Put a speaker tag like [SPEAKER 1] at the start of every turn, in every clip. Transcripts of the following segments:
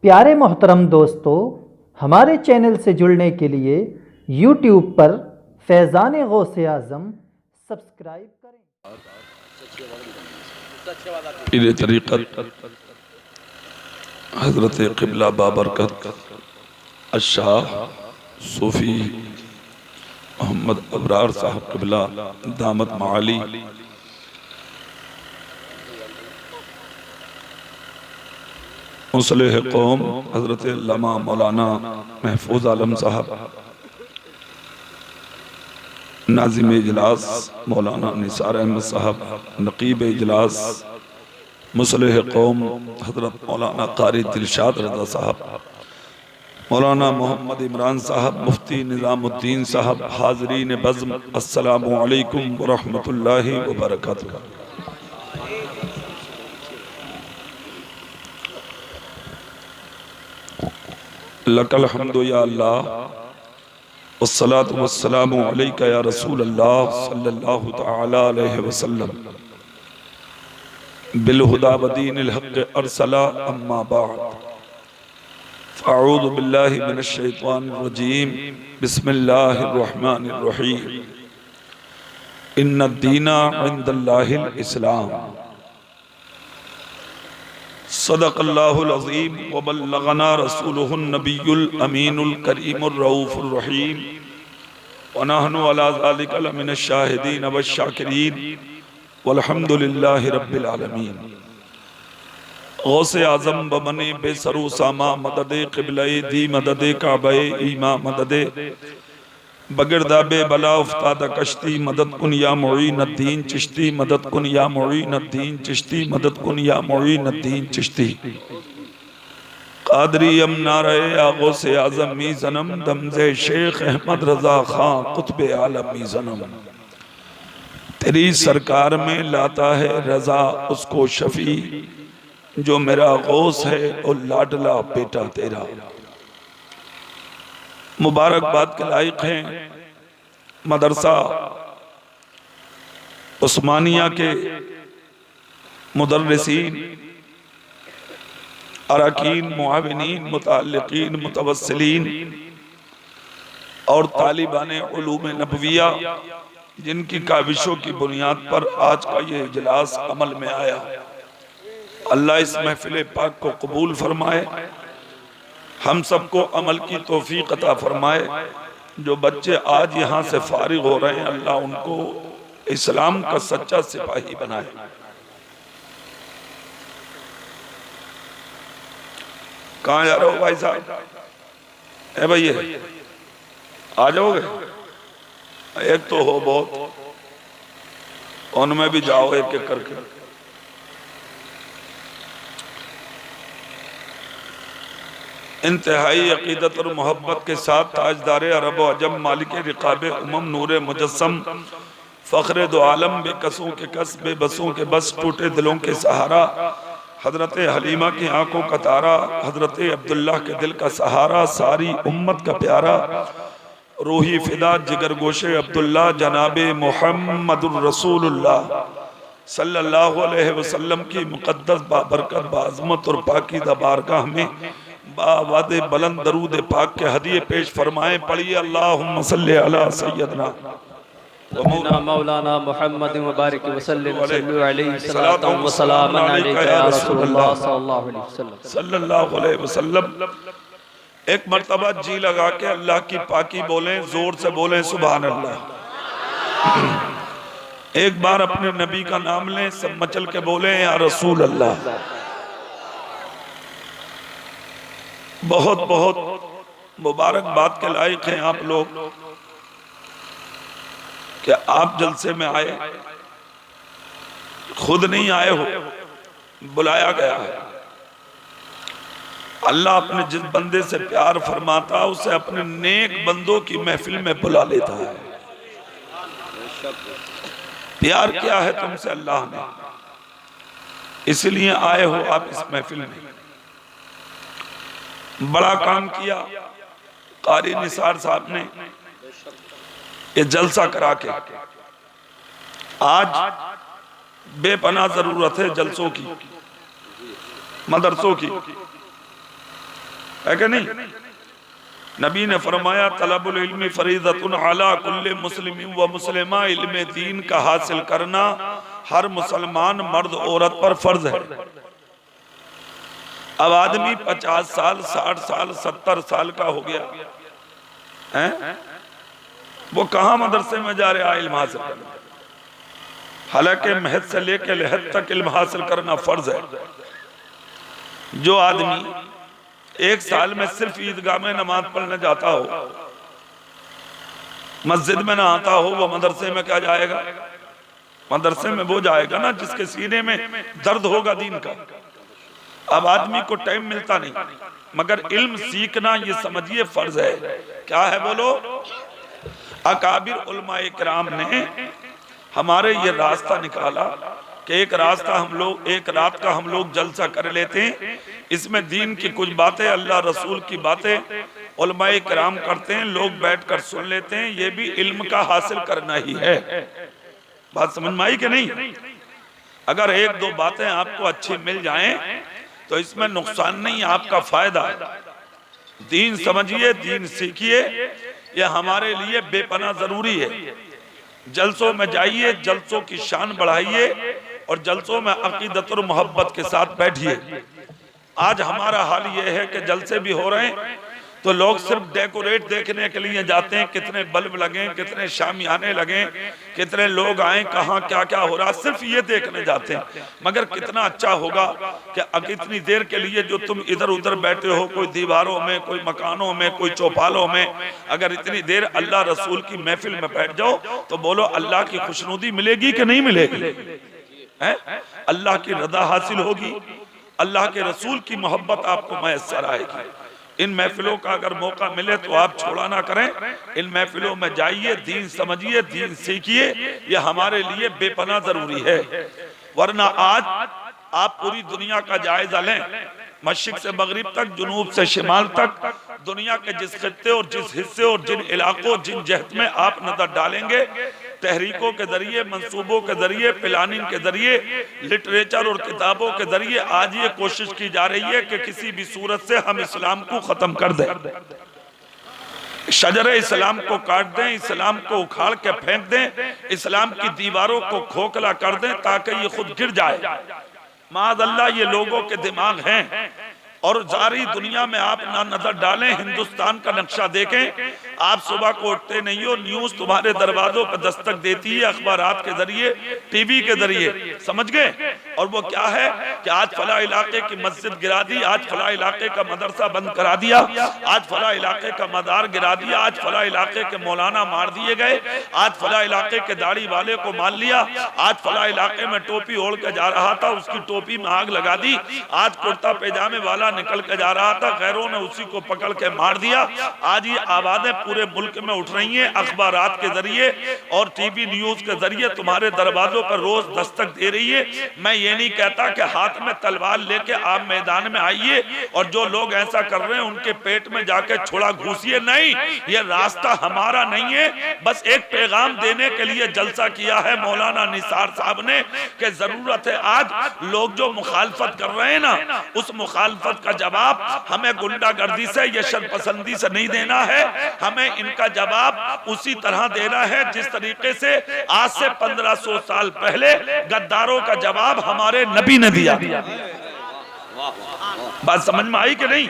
[SPEAKER 1] प्यारे मोहतरम दोस्तों, हमारे चैनल से जुड़ने के लिए यूट्यूब पर फैज़ान गौसे आज़म सब्सक्राइब करें।
[SPEAKER 2] पीर तरीक़त हज़रत क़िबला बाबरकत अशाह सूफ़ी मोहम्मद अबरार साहब क़िबला दामत माली मुसलिह कौम हज़रत अल्लामा मौलाना महफूज आलम साहब नाज़िम इजलास मौलाना निसार अहमद साहब नक़ीब इजलास मुसलिह कौम हज़रत मौलाना क़ारी दिलशाद रज़ा साहब मौलाना मोहम्मद इमरान साहब मुफ्ती निज़ामुद्दीन साहब हाज़रीन बज़्म अस्सलामु अलैकुम व रहमतुल्लाहि व बरकातुहू। लकल हम्दु या अल्लाह वस्सलातु वस्सलामु अलैका या रसूल अल्लाह सल्लल्लाहु तआला अलैहि वसल्लम बिलहुदा व दीनिल हक़्क़ अरसला अम्मा बअद फ़अऊज़ु बिल्लाहि मिनश शैतानिर रजीम बिस्मिल्लाहिर रहमानिर रहीम इन्नद दीना इंदल्लाहिल इस्लाम सदक़ल्लाहुल अज़ीम व बल्लगना रसूलुहुन नबियुल अमीनुल करीमुर रऊफ़ुर रहीम व नहनु अला ज़ालिका लमिनश शाहिदीन व शाकिरीन वल्हम्दुलिल्लाहि रब्बिल आलमीन। गौसे आज़म बमने बेसरू सामा मददे क़िबले दी मददे काबे ईमा मददे बगिरदाबे बला उफ्तादा कश्ती मदद कुन या मुईनुद्दीन चिश्ती मदद कुन या मुईनुद्दीन चिश्ती मदद कुन या मुईनुद्दीन चिश्ती क़ादरी नारे आगो से आज़म मी ज़नम दमज़े शेख अहमद रज़ा खां कुतुब आलम मी ज़नम तेरी सरकार में लाता है रज़ा उसको शफ़ी जो मेरा गौस है और लाडला बेटा तेरा। मुबारकबाद के लायक हैं मदरसा उस्मानिया के मुदर्रिसीन अरकान मुआविनीन मुतअल्लिकीन मुतवस्सिलीन और तालिबान उलूम नबविया जिनकी काविशों की बुनियाद पर आज का ये इजलास अमल में आया। अल्लाह इस महफिल पाक को कबूल फरमाए, हम सबको अमल की तौफीक अता फरमाए। जो बच्चे आज यहाँ से फारिग हो रहे हैं अल्लाह उनको इस्लाम का सच्चा सिपाही बनाए। कहाँ जा रहे हो भाई साहब? ए भैया आ जाओगे? एक तो हो बहुत, उनमें भी जाओ एक एक करके। इंतहाई अकीदत और मोहब्बत के साथ ताजदार अरब व अजम मालिक रिकाब उमम नूर मुजस्सम फ़ख्र दो आलम बेकसों के कस बेबसों के बस टूटे दिलों के सहारा हजरत हलीमा की आंखों का तारा हजरत अब्दुल्लाह के दिल का सहारा सारी उम्मत का प्यारा रूही फिदा जिगर गोशे अब्दुल्ला जनाबे मुहम्मदुर रसूलुल्लाह सल्लल्लाहु अलैहि वसल्लम की मुक़द्दस बाबरकत बाज़मत और पाकीज़ा बारगाह में बावादे बुलंद दरूद पाक के हदिये पेश फरमाए। पढ़िए अल्लाहुम्मा सल्ली अला सय्यदना
[SPEAKER 3] मौलाना मुहम्मद मुबारक वसल्लम अलैहि सलातु व सलाम अलैका या रसूलुल्लाह
[SPEAKER 2] सल्लल्लाहु अलैहि वसल्लम। एक मर्तबा जी लगा के अल्लाह की पाकी बोलें, जोर से बोलें सुभान अल्लाह। एक बार अपने नबी का नाम लें, सब मचल के बोलें या रसूल अल्लाह। बहुत बहुत मुबारकबाद के लायक हैं आप लोग कि आप जलसे में आए, खुद नहीं आए हो, बुलाया गया है। अल्लाह अपने जिस बंदे से प्यार फरमाता उसे अपने नेक बंदों की महफिल में बुला लेता है। प्यार किया है तुमसे अल्लाह ने, इसलिए आए हो आप इस महफिल में। बड़ा काम किया कारी निसार साहब ने ये जलसा करा के। आज बेपनाह जरूरत है जलसों की, मदरसों की। है कि नहीं? नबी ने फरमाया तलबुल इल्मी फरीदतुन अला कुल्ले मुस्लिम व मुस्लिमा, इल्म दीन का हासिल करना हर मुसलमान मर्द औरत पर फर्ज है। अब आदमी 50 साल 60 साल 70 साल का हो गया है, वो कहाँ मदरसे में जा रहा है इल्म हासिल करना? हालांकि महद से लेकर लहद तक इल्म हासिल करना फर्ज है। जो आदमी एक साल में सिर्फ ईदगाह में नमाज पढ़ने जाता हो, मस्जिद में ना आता हो, वो मदरसे में क्या जाएगा? मदरसे में वो जाएगा ना जिसके सीने में दर्द होगा दीन का। अब आदमी को टाइम मिलता नहीं, मगर इल्म सीखना ये समझिए फर्ज है। क्या है बोलो? अकाबिर उलमाए किराम ने हमारे ये रास्ता निकाला कि एक रात का हम लोग जलसा कर लेते हैं, इसमें दीन की कुछ बातें, अल्लाह रसूल की बातें उलमाए किराम करते हैं, लोग बैठकर सुन लेते हैं। ये भी इल्म का हासिल करना ही है। बात समझ में आई कि नहीं? अगर एक दो बातें आपको अच्छी मिल जाएं तो इसमें नुकसान नहीं, आपका फायदा है। दीन समझिए, दीन सीखिए, यह हमारे लिए बेपनाह जरूरी है। जलसों में जाइए, जलसों की शान बढ़ाइए और जलसों में अकीदत और मोहब्बत के साथ बैठिए। आज हमारा हाल यह है कि जलसे भी हो रहे हैं तो लोग सिर्फ डेकोरेट देखने के लिए जाते हैं, कितने बल्ब लगे, कितने शामियाने लगे, कितने लोग आए, कहाँ क्या क्या हो रहा, सिर्फ ये देखने जाते हैं। मगर कितना अच्छा होगा कि इतनी देर के लिए जो तुम इधर उधर बैठे हो, कोई दीवारों में, कोई मकानों में, कोई चौपालों में, अगर इतनी देर अल्लाह रसूल की महफिल में बैठ जाओ तो बोलो अल्लाह की खुशनुदी मिलेगी कि नहीं मिलेगी? अल्लाह की रजा हासिल होगी, अल्लाह के रसूल की मोहब्बत आपको मैसर आएगी। इन महफिलों का अगर मौका मिले तो आप छोड़ा ना करें, इन महफिलों में जाइए, दीन समझिए, दीन सीखिए, ये हमारे लिए बेपनाह जरूरी है। वरना आज आप पूरी दुनिया का जायजा लें, मशरिक से मगरिब तक, जुनूब से शिमाल तक, दुनिया के जिस खित्ते और जिस हिस्से और जिन इलाकों, जिन जहत में आप नजर डालेंगे, तहरीकों के जरिए, मंसूबों के जरिए, प्लानिंग के जरिए, लिटरेचर और किताबों के जरिए आज ये कोशिश की जा रही है कि किसी भी सूरत से हम इस्लाम को खत्म कर दें, शजरे इस्लाम को काट दें, इस्लाम को उखाड़ के फेंक दें, इस्लाम की दीवारों को खोखला कर दें ताकि ये खुद गिर जाए। माज़अल्लाह ये लोगों के दिमाग हैं। और सारी दुनिया में आप ना नजर डालें, हिंदुस्तान का नक्शा देखें, आप सुबह को उठते नहीं हो, न्यूज तुम्हारे दरवाजों पर दस्तक देती है, अखबारात के जरिए, टीवी के जरिए, समझ गए? और वो क्या है कि आज फला इलाके की मस्जिद गिरा दी, आज फला इलाके का मदरसा बंद करा दिया, आज फला इलाके का मदार गिरा दिया, आज फला इलाके के मौलाना मार दिए गए, आज फला इलाके के दाढ़ी वाले को मार लिया, आज फला इलाके में टोपी ओढ़ के जा रहा था, उसकी टोपी में आग लगा दी, आज कुर्ता पैजामे वाला निकल के जा रहा था, गैरों ने उसी को पकड़ के मार दिया। आज ये आवाजें पूरे मुल्क में उठ रही हैं, अखबारात के जरिए और टीवी न्यूज के जरिए तुम्हारे दरवाजों पर रोज दस्तक दे रही है। मैं ये नहीं कहता कि हाथ में तलवार लेके आप मैदान में आइए और जो लोग ऐसा कर रहे हैं उनके पेट में जाके छोड़ा घुसिए, नहीं, ये रास्ता हमारा नहीं है। बस एक पैगाम देने के लिए जलसा किया है मौलाना निसार साहब ने कि जरूरत है आज लोग जो मुखालफत कर रहे हैं ना, उस मुखालफत का जवाब हमें गुंडागर्दी से या शरपसंदी से नहीं देना है, हमें इनका जवाब उसी तरह देना है जिस तरीके से आज से 1500 साल पहले गद्दारों का जवाब हमारे नबी ने दिया। बात समझ में आई कि नहीं?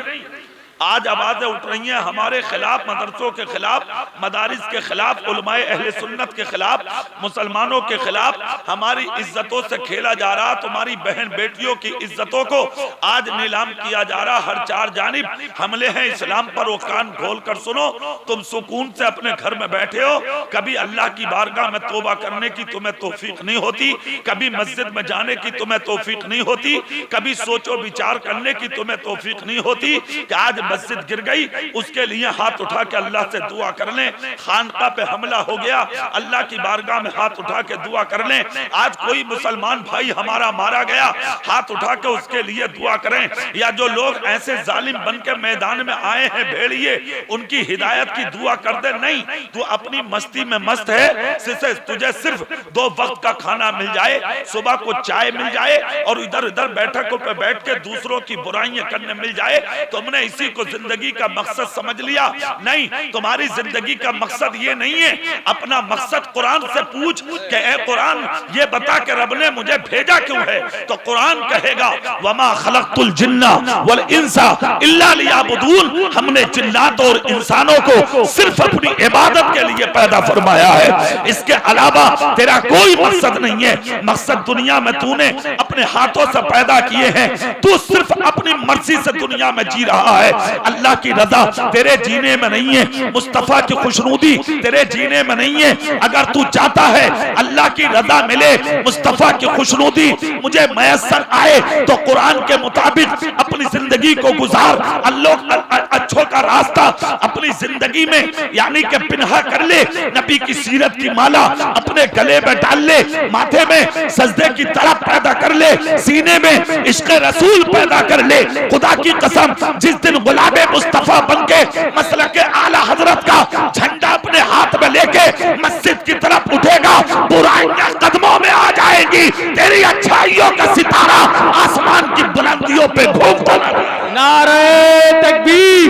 [SPEAKER 2] आज आवाजें उठ रही हैं हमारे खिलाफ, मदरसों के खिलाफ, मदारिस के खिलाफ, उलमाए अहले सुन्नत के खिलाफ, मुसलमानों के खिलाफ। हमारी इज्जतों से खेला जा रहा, तुम्हारी बहन बेटियों की इज्जतों को आज नीलाम किया जा रहा। हर चार जानिब हमले हैं इस्लाम पर। वो कान खोल कर सुनो, तुम सुकून से अपने घर में बैठे हो, कभी अल्लाह की बारगाह में तौबा करने की तुम्हें तौफीक नहीं होती, कभी मस्जिद में जाने की तुम्हें तौफीक नहीं होती, कभी सोचो विचार करने की तुम्हें तौफीक नहीं होती कि आज मस्जिद गिर गई, उसके लिए हाथ उठा के अल्लाह से दुआ कर लें। खानका पे हमला हो गया, अल्लाह की बारगाह में हाथ उठा के दुआ कर लें। आज कोई मुसलमान भाई हमारा मारा गया, हाथ उठा के उसके लिए दुआ करें। या जो लोग ऐसे जालिम बन के मैदान में आए हैं भेड़िए, उनकी हिदायत की दुआ कर दे। नहीं, तू अपनी मस्ती में मस्त है, तुझे सिर्फ 2 वक्त का खाना मिल जाए, सुबह को चाय मिल जाए और इधर उधर बैठकों पे बैठ के दूसरों की बुराइयां करने मिल जाए, तुमने इसी को को जिंदगी का मकसद समझ लिया? नहीं, तुम्हारी जिंदगी का मकसद ये नहीं है। अपना मकसद कुरान से पूछ कि ए कुरान ये बता के रब ने मुझे भेजा क्यों है? तो कुरान कहेगा वमा खलक़तुल जिन्ना वल इंसा इल्ला लियाबुदून, हमने जिन्नात और इंसानों को सिर्फ अपनी इबादत के लिए पैदा फरमाया है, इसके अलावा तेरा कोई मकसद नहीं है। मकसद दुनिया में तूने अपने हाथों से पैदा किए हैं, तू सिर्फ अपनी मर्जी से दुनिया में जी रहा है। अल्लाह की रजा तेरे जीने में नहीं है, मुस्तफा की खुशनुदी तेरे जीने में नहीं है। अगर तू चाहता है अल्लाह की रजा मिले, मुस्तफा की खुशनुदी मुझे मैसर आए, तो कुरान के मुताबिक अपनी जिंदगी को गुजार। अच्छों का रास्ता अपनी जिंदगी में यानी कि पिन्हा कर ले, नबी की सीरत की माला अपने गले में डाल ले, माथे में सजदे की तरफ पैदा कर ले, सीने में इश्क़ रसूल पैदा कर ले। खुदा की कसम, जिस दिन गुलाबे मुस्तफा बनके मसलक आला हजरत का झंडा अपने हाथ में लेके मस्जिद की तरफ उठेगा, बुराइयां कदमों में आ जाएंगी, तेरी अच्छाइयों का सितारा आसमान की बुलंदियों पे घूमता रहेगा।
[SPEAKER 3] नारे तकबीर,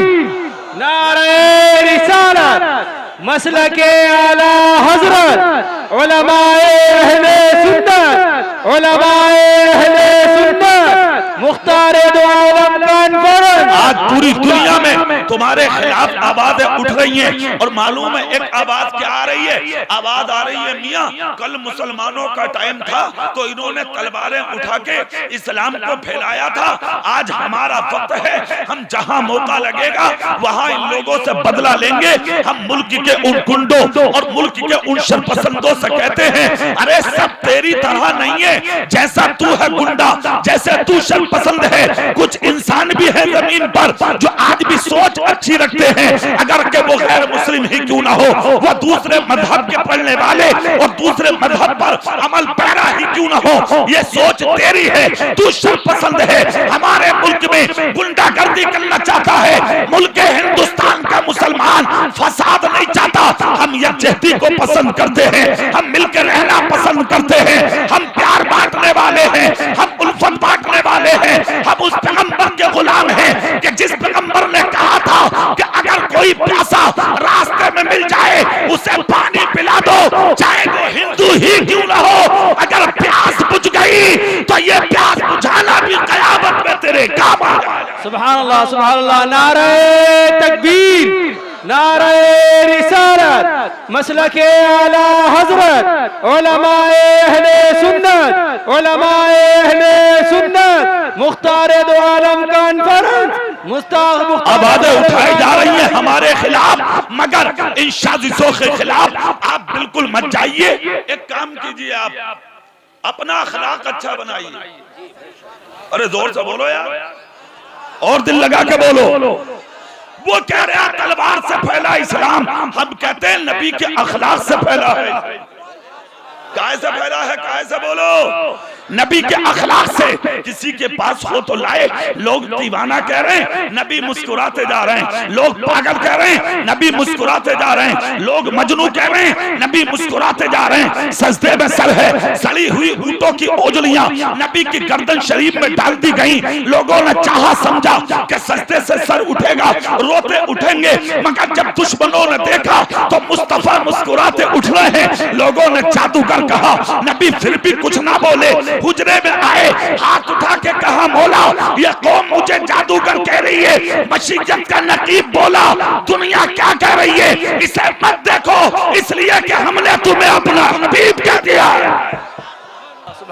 [SPEAKER 3] नारे रिसालत, मसलके आला हजरत, उलमाए अहले सुन्नत, उलमाए अहले सुन्नत, मुख्तारे दो आलम कॉन्फ्रेंस।
[SPEAKER 2] आज पूरी दुनिया में तुम्हारे खिलाफ आवाजें उठ रही हैं, और मालूम है एक आवाज क्या आ रही है? आवाज आ रही है मियां कल मुसलमानों का टाइम था तो इन्होंने तलवारें उठा के इस्लाम को फैलाया था, आज हमारा वक्त है, हम जहां मौका लगेगा वहां इन लोगों से बदला लेंगे। हम मुल्क के उन गुंडों और मुल्क के उन शरपसंदों से कहते हैं अरे सब तेरी तरह नहीं है, जैसा तू है गुंडा, जैसे तू शरपसंद है, कुछ इंसान भी है जमीन पर जो आज भी सोच अच्छी रखते हैं, अगर के वो गैर मुस्लिम ही क्यों ना हो, वो दूसरे मजहब के पढ़ने वाले और दूसरे मजहब पर अमल पैरा ही क्यों ना हो, ये सोच तेरी है, तू शरपसंद है। हमारे मुल्क में गुंडागर्दी करना चाहता है, मुल्क हिंदुस्तान का मुसलमान फसाद नहीं चाहता। हम यकजहती को पसंद करते हैं, हम मिलकर रहना पसंद करते हैं, हम प्यार बांटने वाले हैं, हम उल्फत बांटने वाले हैं, हम उस पैगंबर के गुलाम हैं कि जिस पैगंबर ने कहा था कि अगर कोई प्यासा रास्ते में मिल जाए उसे पानी पिला दो, चाहे वो हिंदू ही क्यों ना हो। अगर प्यास बुझ गई तो ये प्यास बुझाना भी कयामत में तेरे काम आ जाएगा।
[SPEAKER 3] सुभान अल्लाह, सुभान अल्लाह, नारे तकबीर, नारे रिसालत, मसलके आला हजरत, उलमाए अहले सुन्नत, उलमाए अहले सुन्नत, मुख्तारे दो आलम कॉन्फ्रेंस।
[SPEAKER 2] आवाजें उठाई जा रही हैं हमारे खिलाफ, मगर इन साजिशों के खिलाफ आप बिल्कुल मत जाइए। एक काम कीजिए, आप अपना अखलाक अच्छा बनाइए। अरे जोर से बोलो यार, और दिल लगा के बोलो। वो कह रहा तलवार से फैला इस्लाम, हम कहते हैं नबी के अखलाक से फैला है। काहे से फैला है? काहे से बोलो? नबी के अखलाक से। किसी के पास हो तो लाए। लोग दीवाना कह रहे हैं, नबी मुस्कुराते जा रहे हैं। लोग पागल कह रहे हैं, नबी मुस्कुराते जा रहे हैं। लोग मजनू कह रहे हैं, नबी मुस्कुराते जा रहे हैं। सजदे में सर है, सड़ी हुई ऊंटों की ओजलियां नबी की गर्दन शरीफ में डाल दी गई। लोगों ने चाहा समझा कि सजदे से सर उठेगा, रोते उठेंगे, मगर जब दुश्मनों ने देखा तो मुस्तफा मुस्कुराते उठ रहे हैं। लोगों ने जादूगर कहा, नबी फिर भी कुछ ना बोले। हुजरे में आए, हाथ उठा के कहा, मौला ये कौम मुझे जादूगर कह रही है। मशीयत का नकीब बोला, दुनिया क्या कह रही है, इसे मत देखो, इसलिए कि हमने तुम्हें अपना हबीब कह दिया।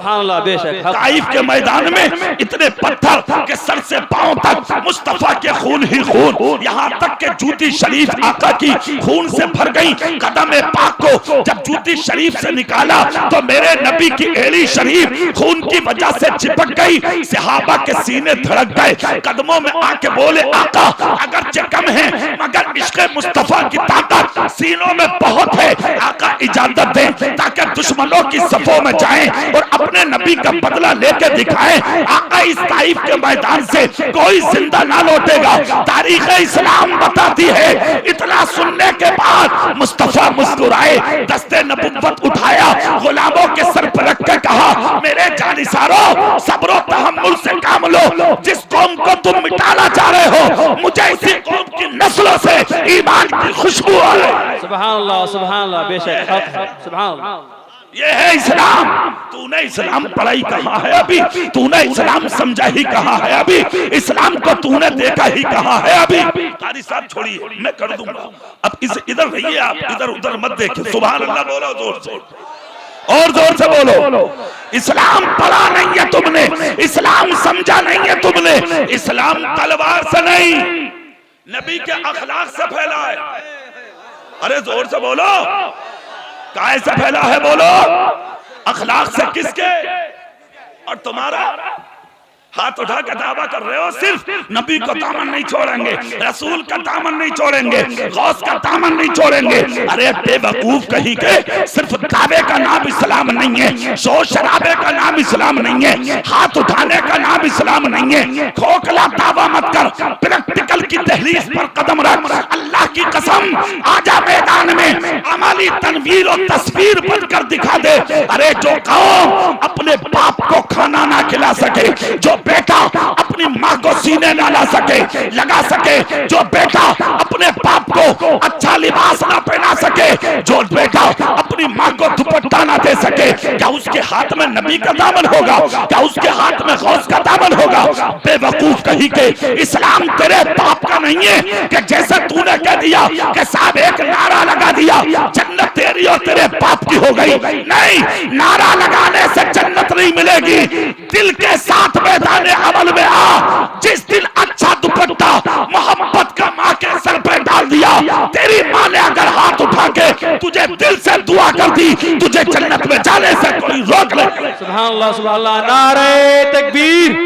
[SPEAKER 3] बेशक
[SPEAKER 2] ताइफ के मैदान में इतने पत्थर के सर से पांव तक मुस्तफा के खून ही खून, यहाँ तक के जूती शरीफ आका की खून से भर गई। कदम पाक को जब जूती शरीफ से निकाला तो मेरे नबी की एड़ी शरीफ खून की वजह से चिपक गई। सहाबा के सीने धड़क गए, कदमों में आके बोले, आका अगरचे कम है मगर इश्क़ मुस्तफा की ताकत सीनों में बहुत है। आका इजाजत दें ताकि दुश्मनों की सफों में जाएं और अपने नबी का बदला लेके दिखाएं। आका इस ताइफ के मैदान से कोई जिंदा ना लौटेगा। तारीख इस्लाम बताती है। इतना सुनने के बाद मुस्तफा मुस्कुराए, दस्ते नबुव्वत उठाया, गुलामों के सर पर रख के कहा, मेरे जानिसारों सब्र तहम्मुल से काम लो। जिस कौम को तुम मिटाना चाह रहे हो मुझे इसी कौम की नस्लों से ईमान की खुशबू आ रही है।
[SPEAKER 3] सुभान अल्लाह, बेशक हक है, सुभान अल्लाह।
[SPEAKER 2] ये है इस्लाम। तूने इस्लाम पढ़ाई कहाँ है अभी? तूने इस्लाम समझा ही कहाँ है अभी? इस्लाम को तूने देखा ही कहाँ है अभी? कारी साहब छोड़िए, मैं कर दूंगा। अब इधर रहिए आप, इधर उधर मत देखिए। सुभान अल्लाह बोलो जोर से, और जोर से बोलो। इस्लाम पढ़ा नहीं है तुमने, इस्लाम समझा नहीं है तुमने। इस्लाम तलवार से नहीं, नबी के अखलाक से फैला है। अरे जोर से बोलो, काहे से फैला है बोलो? अखलाक से। किसके? और तुम्हारा हाथ उठा के दावा कर रहे हो सिर्फ नबी को दामन नहीं छोड़ेंगे, रसूल का दामन नहीं छोड़ेंगे, गौस का दामन नहीं छोड़ेंगे। अरे बेवकूफ कहीं के, सिर्फ दावे का नाम इस्लाम नहीं है, शोर शराबे का नाम इस्लाम नहीं है, हाथ उठाने का नाम इस्लाम नहीं है। खोखला दावा मत कर, प्रैक्टिकल की दहलीज पर कदम रख। अल्लाह की कसम, आजा मैदान में अमली तनवीर और तस्वीर बनकर दिखा दे। अरे जो कौम अपने बाप को खाना ना खिला सके, जो बेटा अपनी माँ को सीने ना ला सके, लगा सके, जो बेटा अपने बाप को अच्छा लिबास ना पहना सके, जो बेटा अपनी माँ को दुपट्टा ना दे सके, क्या उसके हाथ में नबी का दामन होगा? क्या उसके हाथ में गौस का दामन होगा? बेवकूफ कहीं के, इस्लाम तेरे बाप का नहीं है कि जैसे तूने कह दिया कि साहब एक नारा लगा दिया जन्नत तेरी और तेरे बाप की हो गई। नहीं, नारा लगाने से जन्नत नहीं मिलेगी, दिल के साथ मैदान अमल में आ। जिस दिन अच्छा दुपट्टा मोहब्बत का माँ के सर पे डाल दिया, तेरी माँ ने अगर हाथ उठा के तुझे दिल से दुआ कर दी, तुझे जन्नत में जाने से कोई रोक नहीं।
[SPEAKER 3] सुभान अल्लाह। नारे तकबीर,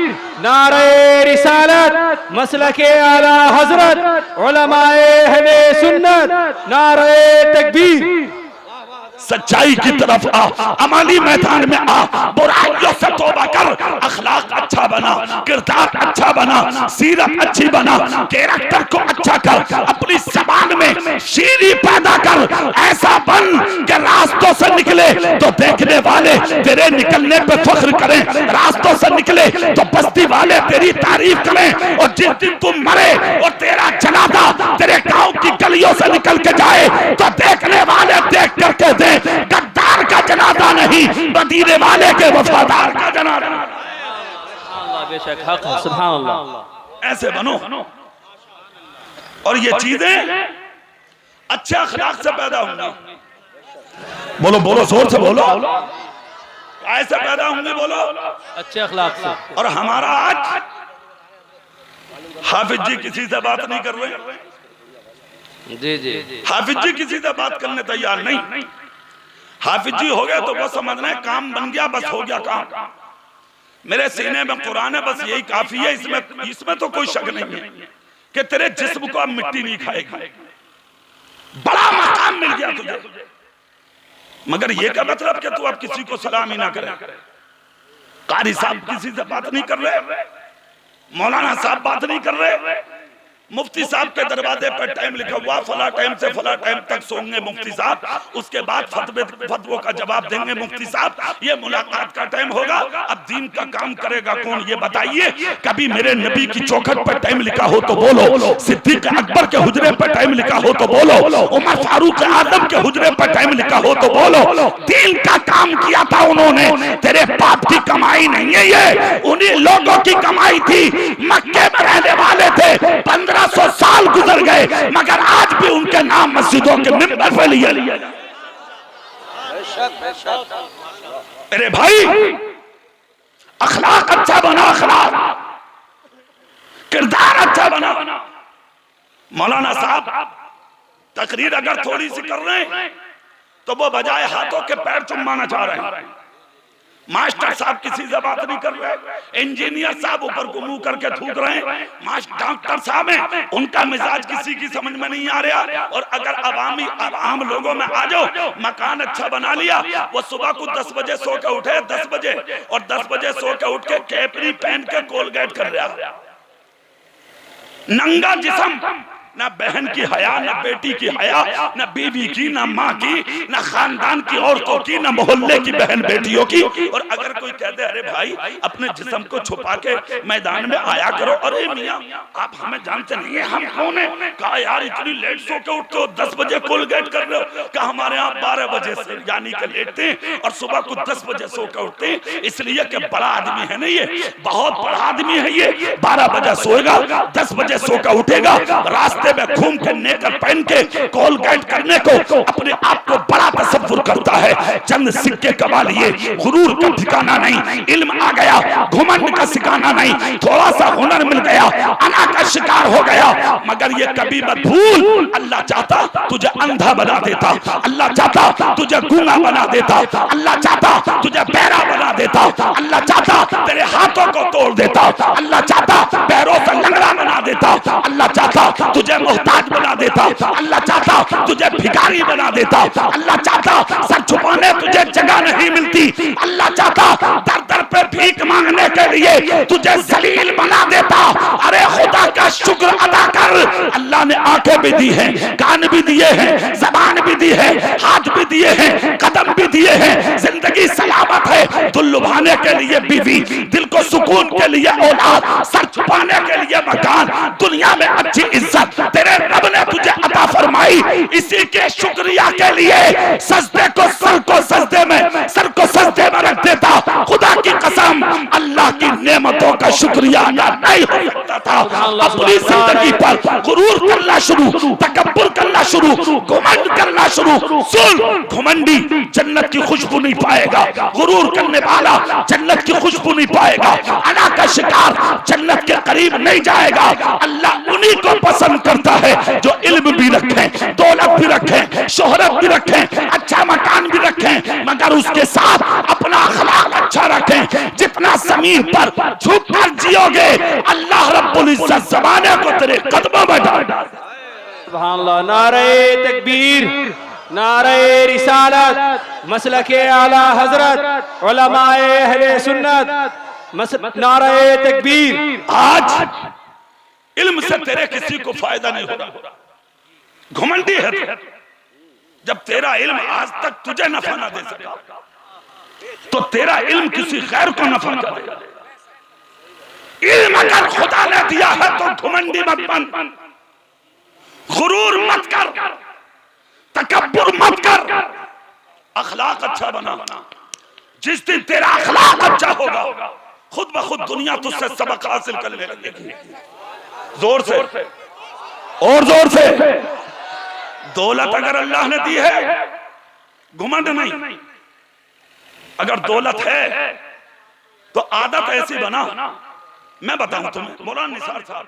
[SPEAKER 3] नारे रिसालत, मसलके आला हजरत, उलमाए अहले सुन्नत, नारे तकबीर।
[SPEAKER 2] सच्चाई की तरफ आ, अमली मैदान में आ, बुराइयों से तौबा कर, अखलाक अच्छा बना, किरदार अच्छा बना, सीरत अच्छी बना, कैरेक्टर को अच्छा कर, अपनी जबान में शीरी पैदा कर। ऐसा बन कि रास्तों से निकले तो देखने वाले तेरे निकलने पे फख्र करें, रास्तों से निकले तो बस्ती वाले तेरी तारीफ करें। और जिस दिन तुम मरे और तेरा जनाजा तेरे गांव की गलियों से निकल के जाए तो देखने वाले देख करके दे, गद्दार का जनाजा नहीं, मदीने वाले के वफादार का जनाजा।
[SPEAKER 3] बेशक हक है, सुभान अल्लाह।
[SPEAKER 2] ऐसे बनो और ये चीजें अच्छे अखलाक से पैदा होंगी। बोलो बोलो, जोर से बोलो। ऐसे पैदा होंगे, बोलो
[SPEAKER 3] अच्छे अखलाक से।
[SPEAKER 2] और हमारा आज हाफिज जी किसी से बात नहीं कर रहे,
[SPEAKER 3] जी,
[SPEAKER 2] हाफिज जी किसी से बात करने तैयार नहीं। हाफिज जी हो गया तो बस समझना है काम बन गया, बस हो गया काम। मेरे सीने में कुरान है, बस यही काफी है। इसमें तो कोई शक नहीं है कि तेरे जिस्म को अब मिट्टी नहीं खाएगी। बड़ा मकाम मिल गया तुझे, मगर ये क्या मतलब कि तू अब किसी को सलाम ही ना करे? कारी साहब किसी से बात नहीं कर रहे, मौलाना साहब बात नहीं कर रहे, मुफ्ती साहब के दरवाजे पर टाइम लिखा हुआ, फला टाइम से फला टाइम तक सोंगे मुफ्ती साहब, उसके बाद फतवों का जवाब देंगे मुफ्ती साहब, ये मुलाकात का टाइम होगा। अब दीन का काम करेगा कौन, ये बताइए? कभी मेरे नबी की चौखट पर टाइम लिखा हो तो बोलो, सिद्दीक अकबर के हुजरे पर टाइम लिखा हो तो बोलो, उमर फारूक आजम के हुजरे पर टाइम लिखा हो तो बोलो। दीन का काम किया था उन्होंने, तेरे बाप की कमाई नहीं है ये, उन्हीं लोगों की कमाई थी। मक्के में रहने वाले थे, 1500 साल गुजर गए, मगर आज भी उनके नाम मस्जिदों के मिंबर पे लिए। अरे भाई, अखलाक अच्छा बना, अखलाक किरदार अच्छा बना। मौलाना साहब तकरीर अगर थोड़ी सी कर रहे हैं तो वो बजाय हाथों के पैर चुमाना चाह रहे हैं। मास्टर साहब किसी से बात नहीं कर रहे, इंजीनियर साहब ऊपर को मुंह करके थूक रहे हैं, डॉक्टर साहब हैं, उनका मिजाज किसी की समझ में नहीं आ रहा। और अगर आम लोगों में आ जाओ, मकान अच्छा बना लिया, वो सुबह को 10 बजे सो के उठे, 10 बजे, और 10 बजे सो के उठ के कैपरी पहन के कोलगेट कर रहा, नंगा जिस्म, ना बहन की हया, ना बेटी की हया, ना बीवी की, ना माँ की, ना खानदान की औरतों की, ना मोहल्ले की बहन बेटियों की। और अगर कोई कह दे अरे भाई अपने जिस्म को छुपा के मैदान में आया करो, अरे मियाँ आप हमें जानते नहीं है हम कौन है? कहा यार इतनी लेट सो के उठते हो, 10 बजे कोलगेट कर रहे हो? कहा हमारे यहाँ 12 बजे से यानी कि लेटते हैं और सुबह को 10 बजे सो के उठते हैं, इसलिए कि बड़ा आदमी है नहीं, ये बहुत बड़ा आदमी है, ये 12 बजे सोएगा, 10 बजे सो के उठेगा, रास्ते में घूम के नेकर पहन के कोलगेट करने को अपने आप को बड़ा तसव्वुर करता है। चंद सिक्के कमा लिए, गुरूर का ठिकाना नहीं, इल्म आ गया, घुमंड का सिखाना नहीं, थोड़ा सा हुनर मिल गया, अना का शिकार हो गया। मगर ये कभी मत भूल, अल्लाह चाहता तुझे अंधा बना देता, अल्लाह चाहता तुझे गूंगा बना देता, अल्लाह चाहता तुझे बहरा बना देता, अल्लाह चाहता तेरे हाथों को तोड़ देता, अल्लाह चाहता पैरों से लंगड़ा बना देता, अल्लाह चाहता तुझे मोहताज बना देता, अल्लाह चाहता तुझे भिखारी बना देता, अल्लाह चाहता सर छुपाने तुझे जगह नहीं मिलती, अल्लाह चाहता दर दर पे भीख मांगने के लिए तुझे जलील बना देता। अरे खुदा का शुक्र अदा कर, अल्लाह ने आंखें भी दी हैं, कान भी दिए हैं, जबान भी दी है, हाथ भी दिए हैं, कदम भी दिए हैं, जिंदगी सलामत है, दिल लुभाने के लिए बीवी, दिल को सुकून के लिए औलाद, सर छुपाने के लिए मकान, दुनिया में अच्छी इज्जत तेरे रब ने तुझे अता फरमाई। इसी के शुक्रिया के लिए सजदे को सजदे में सर को सजदे में रख देता। खुदा की कसम अल्लाह की नेमतों का शुक्रिया अदा नहीं हो सकता था। अपनी जिंदगी पर गुरूर करना शुरू, तकब्बुर करना शुरू, घमंड करना शुरू। सुन, घमंडी जन्नत की खुशबू नहीं पाएगा, गुरूर करने वाला जन्नत की खुशबू नहीं पाएगा, अना का शिकार जन्नत के करीब नहीं जाएगा। अल्लाह उन्हीं को पसंद करता है जो इल्म भी रखें, दौलत भी रखें, शोहरत भी रखें, अच्छा मकान भी रखें, मगर उसके साथ अपना अखलाक अच्छा रखें। जितना जमीन पर झुक कर जियोगे, अल्लाह रब्बुल इज्जत ज़माने को तेरे कदमों में डाल देगा।
[SPEAKER 3] सुभान अल्लाह। नारे तकबीर, नारे रिसालत, मसलके आला हजरत, उलमाए अहले सुन्नत, नारे तकबीर।
[SPEAKER 2] आज इल्म से तेरे किसी को फायदा नहीं हो रहा, घमंडी है तू। जब तेरा इल्म आज तक तुझे नफा ना दे सका, तो तेरा इल्म किसी गैर को नफा क्या देगा? इल्म अगर खुदा ने दिया है तो घमंडी मत बन, गुरूर मत कर, तकब्बुर मत कर, अखलाक अच्छा बना। जिस दिन तेरा अखलाक अच्छा होगा, खुद ब खुद दुनिया तुझसे सबक हासिल करने लगेगी। जोर से और जोर से। दौलत अगर अल्लाह ने दी है, घमंड नहीं। अगर दौलत है तो आदत ऐसी बना, मैं बताऊं तुम्हें, मौलाना निसार साहब